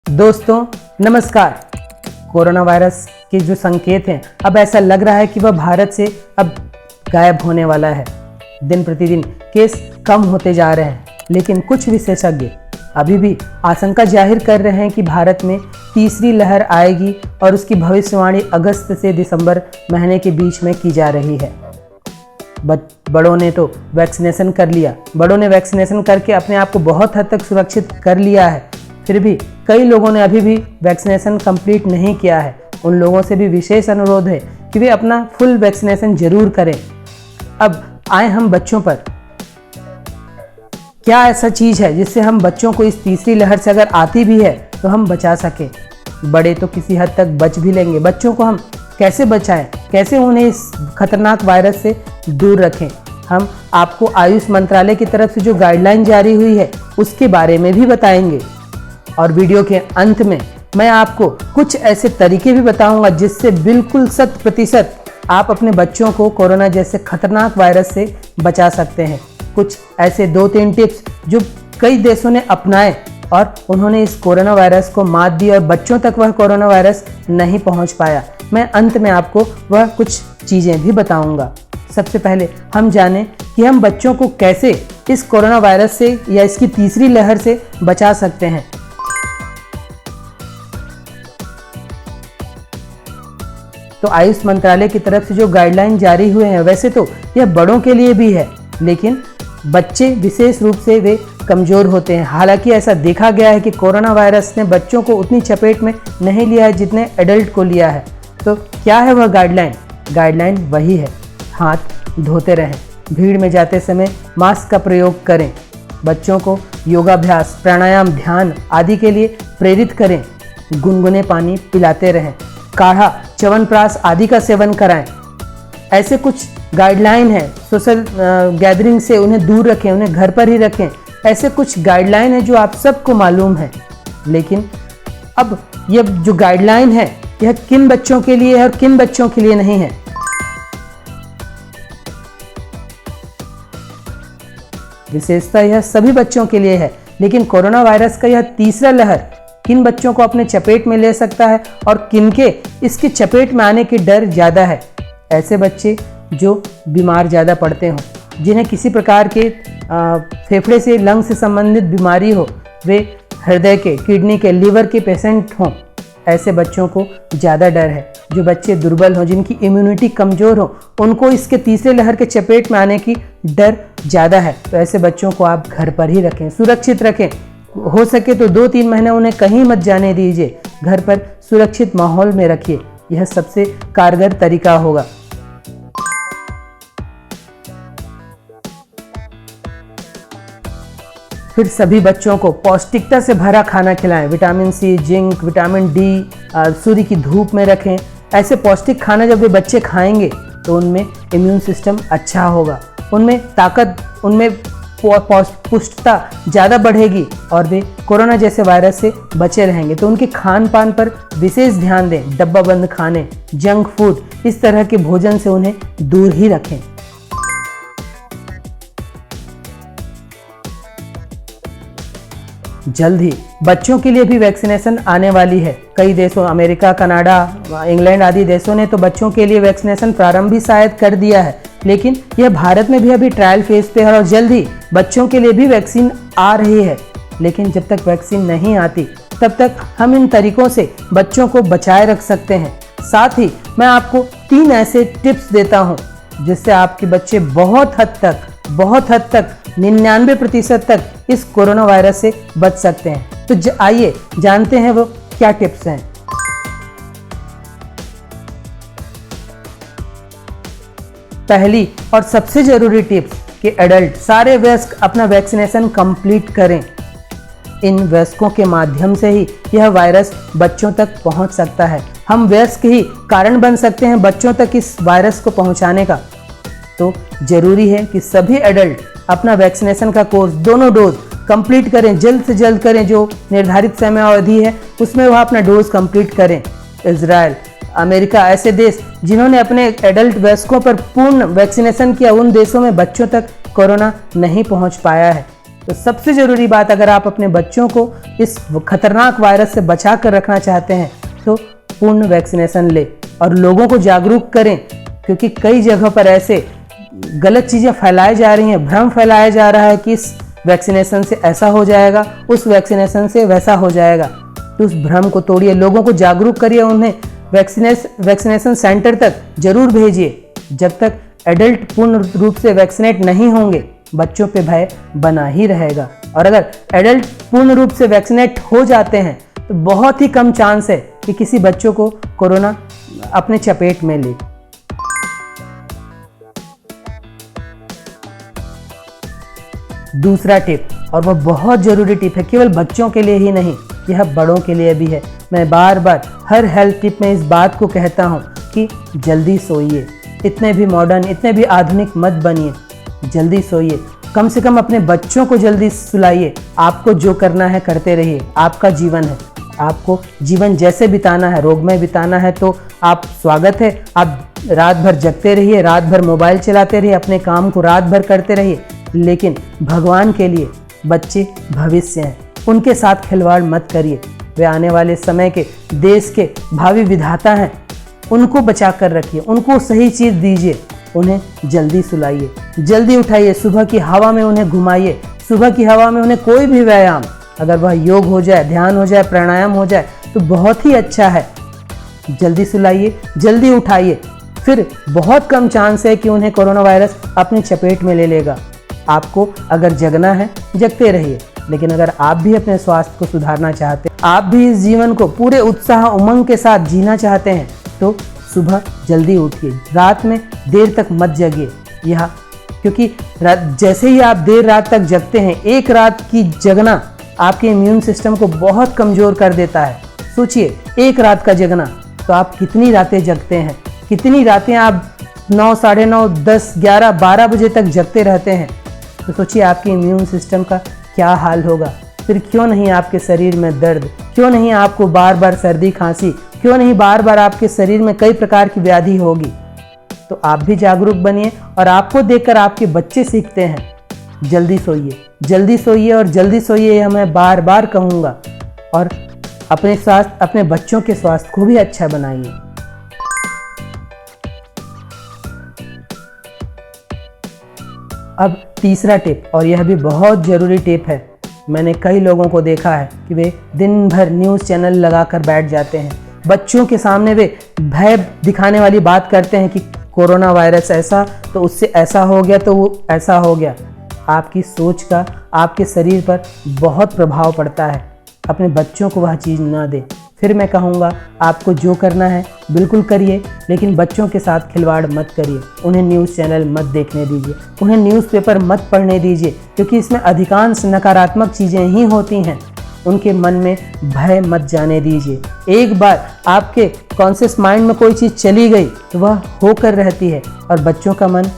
दोस्तों नमस्कार। Corona virus के जो संकेत हैं, अब ऐसा लग रहा है कि वह भारत से अब गायब होने वाला है। दिन प्रतिदिन केस कम होते जा रहे हैं, लेकिन कुछ विशेषज्ञ अभी भी आशंका जाहिर कर रहे हैं कि भारत में तीसरी लहर आएगी और उसकी भविष्यवाणी अगस्त से दिसंबर महीने के बीच में की जा रही है। बड़ों ने तो वैक्सीनेशन कर लिया, बड़ों ने वैक्सीनेशन करके अपने आप को बहुत हद तक सुरक्षित कर लिया है। फिर भी कई लोगों ने अभी भी वैक्सीनेशन कंप्लीट नहीं किया है। उन लोगों से भी विशेष अनुरोध है कि वे अपना फुल वैक्सीनेशन जरूर करें। अब आए हम बच्चों पर। क्या ऐसा चीज़ है जिससे हम बच्चों को इस तीसरी लहर से अगर आती भी है तो हम बचा सकें? बड़े तो किसी हद तक बच भी लेंगे, बच्चों को हम कैसे बचाएं, कैसे उन्हें इस खतरनाक वायरस से दूर रखें? हम आपको आयुष मंत्रालय की तरफ से जो गाइडलाइन जारी हुई है उसके बारे में भी बताएंगे। और वीडियो के अंत में मैं आपको कुछ ऐसे तरीके भी बताऊंगा जिससे बिल्कुल 100% आप अपने बच्चों को कोरोना जैसे खतरनाक वायरस से बचा सकते हैं। कुछ ऐसे 2-3 टिप्स जो कई देशों ने अपनाए और उन्होंने इस कोरोना वायरस को मात दी और बच्चों तक वह कोरोना वायरस नहीं पहुंच पाया। मैं अंत में आपको वह कुछ चीज़ें भी बताऊंगा। सबसे पहले हम जानें कि हम बच्चों को कैसे इस कोरोना वायरस से या इसकी तीसरी लहर से बचा सकते हैं। तो आयुष मंत्रालय की तरफ से जो गाइडलाइन जारी हुए हैं, वैसे तो यह बड़ों के लिए भी है, लेकिन बच्चे विशेष रूप से वे कमज़ोर होते हैं। हालांकि ऐसा देखा गया है कि कोरोना वायरस ने बच्चों को उतनी चपेट में नहीं लिया है जितने एडल्ट को लिया है। तो क्या है वह गाइडलाइन? गाइडलाइन वही है, हाथ धोते रहें, भीड़ में जाते समय मास्क का प्रयोग करें, बच्चों को योगाभ्यास, प्राणायाम, ध्यान आदि के लिए प्रेरित करें, गुनगुने पानी पिलाते रहें, काढ़ा, च्यवनप्राश आदि का सेवन कराएं। ऐसे कुछ गाइडलाइन है। सोशल गैदरिंग से उन्हें दूर रखें, उन्हें घर पर ही रखें। ऐसे कुछ गाइडलाइन है जो आप सबको मालूम है। लेकिन अब यह जो गाइडलाइन है यह किन बच्चों के लिए है और किन बच्चों के लिए नहीं है? विशेषता यह सभी बच्चों के लिए है, लेकिन कोरोना वायरस का यह तीसरा लहर किन बच्चों को अपने चपेट में ले सकता है और किनके इसकी चपेट में आने की डर ज़्यादा है? ऐसे बच्चे जो बीमार ज़्यादा पड़ते हों, जिन्हें किसी प्रकार के फेफड़े से, लंग से संबंधित बीमारी हो, वे हृदय के, किडनी के, लीवर के पेशेंट हों, ऐसे बच्चों को ज़्यादा डर है। जो बच्चे दुर्बल हों, जिनकी इम्यूनिटी कमज़ोर हो, उनको इसके तीसरे लहर के चपेट में आने की डर ज़्यादा है। तो ऐसे बच्चों को आप घर पर ही रखें, सुरक्षित रखें। हो सके तो 2-3 महीने उन्हें कहीं मत जाने दीजिए, घर पर सुरक्षित माहौल में रखिए। यह सबसे कारगर तरीका होगा। फिर सभी बच्चों को पौष्टिकता से भरा खाना खिलाएं। Vitamin C, zinc, vitamin D सूर्य की धूप में रखें। ऐसे पौष्टिक खाना जब वे बच्चे खाएंगे तो उनमें इम्यून सिस्टम अच्छा होगा, उनमें ताकत, उनमें पुष्टता ज़्यादा बढ़ेगी और वे कोरोना जैसे वायरस से बचे रहेंगे। तो उनके खान पान पर विशेष ध्यान दें। डब्बा बंद खाने, जंक फूड, इस तरह के भोजन से उन्हें दूर ही रखें। जल्द ही बच्चों के लिए भी वैक्सीनेशन आने वाली है। कई देशों, अमेरिका, कनाडा, इंग्लैंड आदि देशों ने तो बच्चों के लिए वैक्सीनेशन प्रारंभ भी शायद कर दिया है, लेकिन यह भारत में भी अभी ट्रायल फेज पे है और जल्द ही बच्चों के लिए भी वैक्सीन आ रही है। लेकिन जब तक वैक्सीन नहीं आती तब तक हम इन तरीकों से बच्चों को बचाए रख सकते हैं। साथ ही मैं आपको 3 ऐसे टिप्स देता हूँ जिससे आपके बच्चे बहुत हद तक 99% तक इस कोरोना वायरस से बच सकते हैं। तो आइए जानते हैं वो क्या टिप्स हैं। पहली और सबसे जरूरी टिप्स कि एडल्ट, सारे वयस्क अपना वैक्सीनेशन कंप्लीट करें। इन वयस्कों के माध्यम से ही यह वायरस बच्चों तक पहुंच सकता है। हम वयस्क ही कारण बन सकते हैं बच्चों तक इस वायरस को पहुंचाने का। तो जरूरी है कि सभी एडल्ट अपना वैक्सीनेशन का कोर्स, दोनों डोज कंप्लीट करें, जल्द से जल्द करें। जो निर्धारित समय अवधि है उसमें वह अपना डोज कंप्लीट करें। इजराइल, अमेरिका, ऐसे देश जिन्होंने अपने एडल्ट वयस्कों पर पूर्ण वैक्सीनेशन किया, उन देशों में बच्चों तक कोरोना नहीं पहुंच पाया है। तो सबसे ज़रूरी बात, अगर आप अपने बच्चों को इस खतरनाक वायरस से बचा कर रखना चाहते हैं तो पूर्ण वैक्सीनेशन लें और लोगों को जागरूक करें, क्योंकि कई जगहों पर ऐसे गलत चीज़ें फैलाई जा रही हैं, भ्रम फैलाया जा रहा है कि इस वैक्सीनेशन से ऐसा हो जाएगा, उस वैक्सीनेशन से वैसा हो जाएगा। तो उस भ्रम को तोड़िए, लोगों को जागरूक करिए, उन्हें वैक्सीनेशन सेंटर तक जरूर भेजिए। जब तक एडल्ट पूर्ण रूप से वैक्सीनेट नहीं होंगे, बच्चों पे भय बना ही रहेगा। और अगर एडल्ट पूर्ण रूप से वैक्सीनेट हो जाते हैं तो बहुत ही कम चांस है कि किसी बच्चों को कोरोना अपने चपेट में ले। दूसरा टिप, और वह बहुत ज़रूरी टिप है, केवल बच्चों के लिए ही नहीं, यह बड़ों के लिए भी है। मैं बार बार हर हेल्थ टिप में इस बात को कहता हूँ कि जल्दी सोइए। इतने भी मॉडर्न, इतने भी आधुनिक मत बनिए, जल्दी सोइए। कम से कम अपने बच्चों को जल्दी सुलाइए। आपको जो करना है करते रहिए, आपका जीवन है, आपको जीवन जैसे बिताना है, रोगमय बिताना है तो आप स्वागत है। आप रात भर जगते रहिए, रात भर मोबाइल चलाते रहिए, अपने काम को रात भर करते रहिए, लेकिन भगवान के लिए बच्चे भविष्य हैं, उनके साथ खिलवाड़ मत करिए। वे आने वाले समय के, देश के भावी विधाता हैं, उनको बचा कर रखिए, उनको सही चीज़ दीजिए, उन्हें जल्दी सुलाइए, जल्दी उठाइए, सुबह की हवा में उन्हें घुमाइए, सुबह की हवा में उन्हें कोई भी व्यायाम, अगर वह योग हो जाए, ध्यान हो जाए, प्राणायाम हो जाए तो बहुत ही अच्छा है। जल्दी सुलाइए, जल्दी उठाइए, फिर बहुत कम चांस है कि उन्हें कोरोना वायरस अपनी चपेट में ले लेगा। आपको अगर जगना है, जगते रहिए, लेकिन अगर आप भी अपने स्वास्थ्य को सुधारना चाहते हैं, आप भी इस जीवन को पूरे उत्साह उमंग के साथ जीना चाहते हैं, तो सुबह जल्दी उठिए, रात में देर तक मत जगिए। यह क्योंकि जैसे ही आप देर रात तक जगते हैं, एक रात की जगना आपके इम्यून सिस्टम को बहुत कमज़ोर कर देता है। सोचिए, एक रात का जगना, तो आप कितनी रातें जगते हैं, कितनी रातें आप 9, साढ़े 9, 10, 11, 12 बजे तक जगते रहते हैं। तो सोचिए आपके इम्यून सिस्टम का क्या हाल होगा। फिर क्यों नहीं आपके शरीर में दर्द, क्यों नहीं आपको बार बार सर्दी खांसी, क्यों नहीं बार बार आपके शरीर में कई प्रकार की व्याधि होगी। तो आप भी जागरूक बनिए और आपको देखकर आपके बच्चे सीखते हैं। जल्दी सोइए, जल्दी सोइए और जल्दी सोइए, यह मैं बार बार कहूँगा। और अपने स्वास्थ्य, अपने बच्चों के स्वास्थ्य को भी अच्छा बनाइए। अब तीसरा टिप, और यह भी बहुत ज़रूरी टिप है। मैंने कई लोगों को देखा है कि वे दिन भर न्यूज़ चैनल लगाकर बैठ जाते हैं, बच्चों के सामने वे भय दिखाने वाली बात करते हैं कि कोरोना वायरस ऐसा, तो उससे ऐसा हो गया, तो वो ऐसा हो गया। आपकी सोच का आपके शरीर पर बहुत प्रभाव पड़ता है। अपने बच्चों को वह चीज़ ना दें। फिर मैं कहूँगा, आपको जो करना है बिल्कुल करिए, लेकिन बच्चों के साथ खिलवाड़ मत करिए। उन्हें न्यूज़ चैनल मत देखने दीजिए, उन्हें न्यूज़पेपर मत पढ़ने दीजिए, क्योंकि इसमें अधिकांश नकारात्मक चीज़ें ही होती हैं। उनके मन में भय मत जाने दीजिए। एक बार आपके कॉन्शियस माइंड में कोई चीज़ चली गई तो वह होकर रहती है, और बच्चों का मन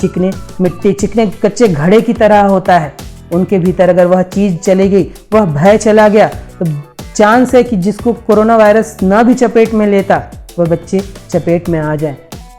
चिकने मिट्टी, चिकने कच्चे घड़े की तरह होता है। उनके भीतर अगर वह चीज़ चली गई, वह भय चला गया, तो चांस है कि जिसको कोरोना वायरस ना भी चपेट में लेता, वह बच्चे चपेट में आ जाएं,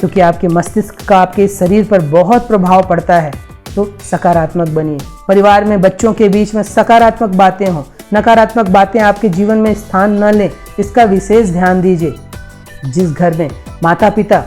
क्योंकि आपके मस्तिष्क का आपके शरीर पर बहुत प्रभाव पड़ता है। तो सकारात्मक बनिए, परिवार में बच्चों के बीच में सकारात्मक बातें हों, नकारात्मक बातें आपके जीवन में स्थान न लें, इसका विशेष ध्यान दीजिए। जिस घर में माता पिता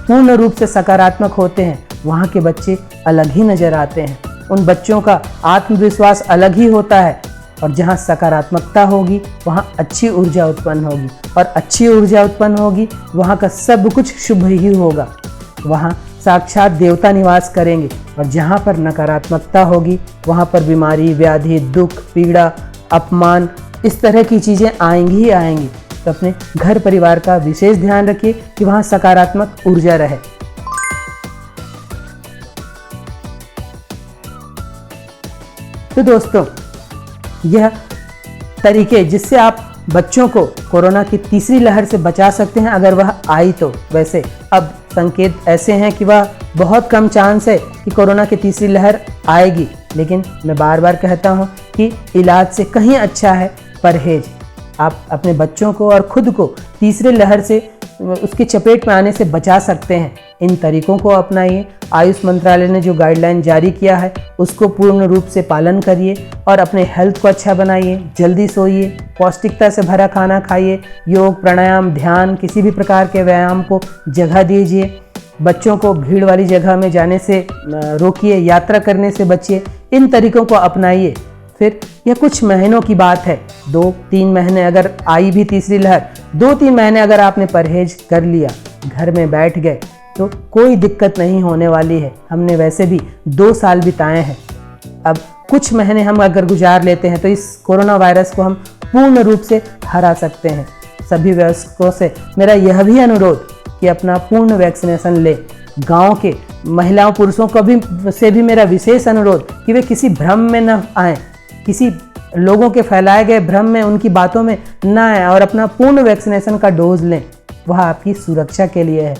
पूर्ण रूप से सकारात्मक होते हैं, वहाँ के बच्चे अलग ही नजर आते हैं। उन बच्चों का आत्मविश्वास अलग ही होता है, और जहाँ सकारात्मकता होगी वहाँ अच्छी ऊर्जा उत्पन्न होगी, और अच्छी ऊर्जा उत्पन्न होगी वहाँ का सब कुछ शुभ ही होगा। वहाँ साक्षात देवता निवास करेंगे, और जहाँ पर नकारात्मकता होगी वहाँ पर बीमारी, व्याधि, दुख, पीड़ा, अपमान, इस तरह की चीज़ें आएंगी ही आएंगी। तो अपने घर परिवार का विशेष ध्यान रखिए कि वहाँ सकारात्मक ऊर्जा रहे। तो दोस्तों, यह तरीके जिससे आप बच्चों को कोरोना की तीसरी लहर से बचा सकते हैं, अगर वह आई तो। वैसे अब संकेत ऐसे हैं कि वह बहुत कम चांस है कि कोरोना की तीसरी लहर आएगी, लेकिन मैं बार बार कहता हूं कि इलाज से कहीं अच्छा है परहेज। आप अपने बच्चों को और खुद को तीसरे लहर से उसकी चपेट में आने से बचा सकते हैं। इन तरीकों को अपनाइए। आयुष मंत्रालय ने जो गाइडलाइन जारी किया है उसको पूर्ण रूप से पालन करिए और अपने हेल्थ को अच्छा बनाइए। जल्दी सोइए, पौष्टिकता से भरा खाना खाइए, योग, प्राणायाम, ध्यान, किसी भी प्रकार के व्यायाम को जगह दीजिए। बच्चों को भीड़ वाली जगह में जाने से रोकिए, यात्रा करने से बचिए। इन तरीकों को अपनाइए। फिर यह कुछ महीनों की बात है, 2-3 महीने अगर आई भी तीसरी लहर, 2-3 महीने अगर आपने परहेज कर लिया, घर में बैठ गए, तो कोई दिक्कत नहीं होने वाली है। हमने वैसे भी 2 साल बिताए हैं। अब कुछ महीने हम अगर गुजार लेते हैं तो इस कोरोना वायरस को हम पूर्ण रूप से हरा सकते हैं। सभी वयस्कों से मेरा यह भी अनुरोध कि अपना पूर्ण वैक्सीनेशन ले। गांव के महिलाओं पुरुषों को भी मेरा विशेष अनुरोध कि वे किसी भ्रम में न आएँ, किसी लोगों के फैलाए गए भ्रम में, उनकी बातों में ना आए और अपना पूर्ण वैक्सीनेशन का डोज लें। वह आपकी सुरक्षा के लिए है।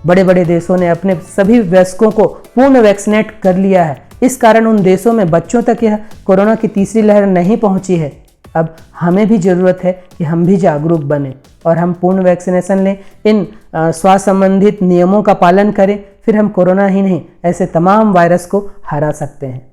बड़े बड़े देशों ने अपने सभी वयस्कों को पूर्ण वैक्सीनेट कर लिया है। इस कारण उन देशों में बच्चों तक यह कोरोना की तीसरी लहर नहीं पहुंची है। अब हमें भी ज़रूरत है कि हम भी जागरूक बने और हम पूर्ण वैक्सीनेशन लें, इन स्वास्थ्य संबंधित नियमों का पालन करें। फिर हम कोरोना ही नहीं, ऐसे तमाम वायरस को हरा सकते हैं।